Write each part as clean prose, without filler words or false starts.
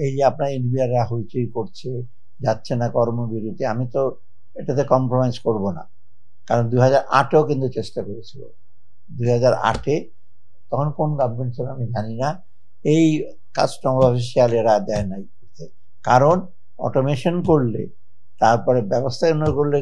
এই যে আপনার এনবিআররা হইচই করছে, যাচ্ছে না কর্মবিরতি, আমি তো এটাতে কম্প্রোমাইজ করব না। কারণ 2008-এও কিন্তু চেষ্টা করেছিল। 2008-এ তখন কোন গভর্নমেন্ট ছিল আমি জানি না, এই কাস্টম অফিসিয়াল এরা দেয় নাই করতে। কারণ অটোমেশন করলে, তারপরে ব্যবস্থা উন্নয়ন করলে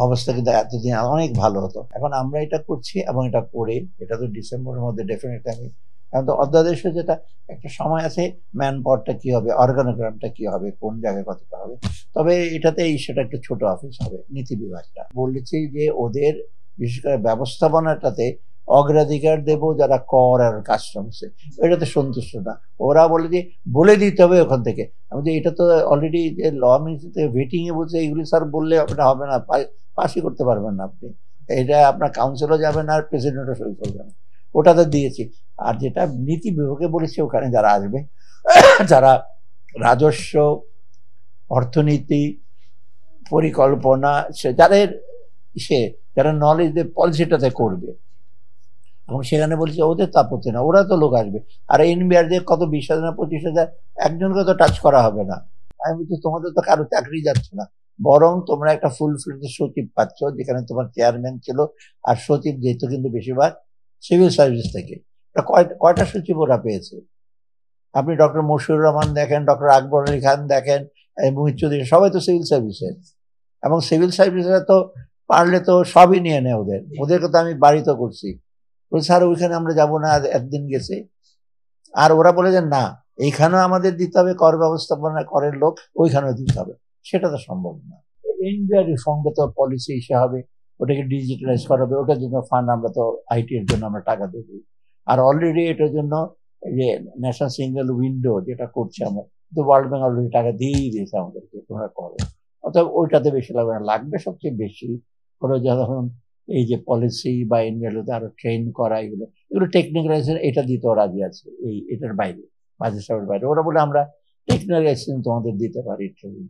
অবস্থা কিন্তু এতদিন অনেক ভালো হতো। এখন আমরা এটা করছি এবং এটা করে, এটা তো ডিসেম্বরের মধ্যে ডেফিনেটলি আমি, কারণ তো অধ্যাদেশে যেটা একটা সময় আছে, ম্যান পাওয়ারটা কি হবে, অর্গানোগ্রামটা কি হবে, কোন জায়গায় কতটা হবে। তবে এটাতে সেটা একটা ছোট অফিস হবে, নীতি বিভাগটা বলেছি যে ওদের বিশেষ করে ব্যবস্থাপনাটাতে অগ্রাধিকার দেব যারা কর আর কাস্টমসে, এটাতে সন্তুষ্ট না। ওরা বলে যে বলে দিতে হবে ওখান থেকে। আমি যে এটা তো অলরেডি যে ল মিনিস্ট্রিতে ভেটিং এ বলছে, এগুলি স্যার বললে ওটা হবে না, পাসই করতে পারবেন না আপনি, এটা আপনার কাউন্সিলও যাবে না আর প্রেসিডেন্টও সই করবে না। ওটাতে দিয়েছি। আর যেটা নীতি বিভাগে বলেছি, ওখানে যারা আসবে যারা রাজস্ব, অর্থনীতি, পরিকল্পনা, সে যাদের সে যারা নলেজ দিয়ে পলিসিটাতে করবে, এবং সেখানে বলছে ওদের তো আপত্তি না, ওরা তো লোক আসবে। আর এনবিআর যে কত 20,000 না 25,000, একজনকে তো টাচ করা হবে না। আমি বলছি তোমাদের তো কারো চাকরি যাচ্ছে না, বরং তোমরা একটা ফুল ফ্লেজ সচিব পাচ্ছ, যেখানে তোমার চেয়ারম্যান ছিল, আর সচিব যেত কিন্তু বেশিরভাগ সিভিল সার্ভিস থেকে। কয়টা সচিব ওরা পেয়েছে? আপনি ডক্টর মশিউর রহমান দেখেন, ডক্টর আকবর আলী খান দেখেন, মোহিত চৌধুরী, সবাই তো সিভিল সার্ভিসের। এবং সিভিল সার্ভিসেরা তো পারলে তো সবই নিয়ে নেয় ওদেরকে তো আমি বাড়িতে করছি। বলছে স্যার ওইখানে আমরা যাবো না, একদিন গেছে। আর ওরা বলে যে না, এইখানেও আমাদের দিতে হবে, কর ব্যবস্থাপনা করের লোক ওইখানেও দিতে হবে। সেটা তো সম্ভব না। এনবিআর সঙ্গে তো পলিসি ইস্যু হবে, ওটাকে ডিজিটালাইজ করা হবে, ওটার জন্য ফান্ড আমরা তো আইটি এর জন্য আমরা টাকা দেবো। আর অলরেডি এটার জন্য যে ন্যাশনাল সিঙ্গেল উইন্ডো যেটা করছে আমরা, তো ওয়ার্ল্ড ব্যাংক অলরেডি টাকা দিয়েই দিয়েছে আমাদেরকে, তোমরা করো। অর্থাৎ ওইটাতে বেশি লাগবে না, লাগবে সবচেয়ে বেশি হলো যখন এই যে পলিসি বা এনবিআরতে আরো ট্রেন করা, এগুলো টেকনিক্যালাইজেশন, এটা দিতেও রাজি আছে। এটার বাইরে, বাজেট সাহেবের বাইরে ওরা বলে আমরা টেকনিক্যালাইজেশন তোমাদের দিতে পারি ট্রেনিং।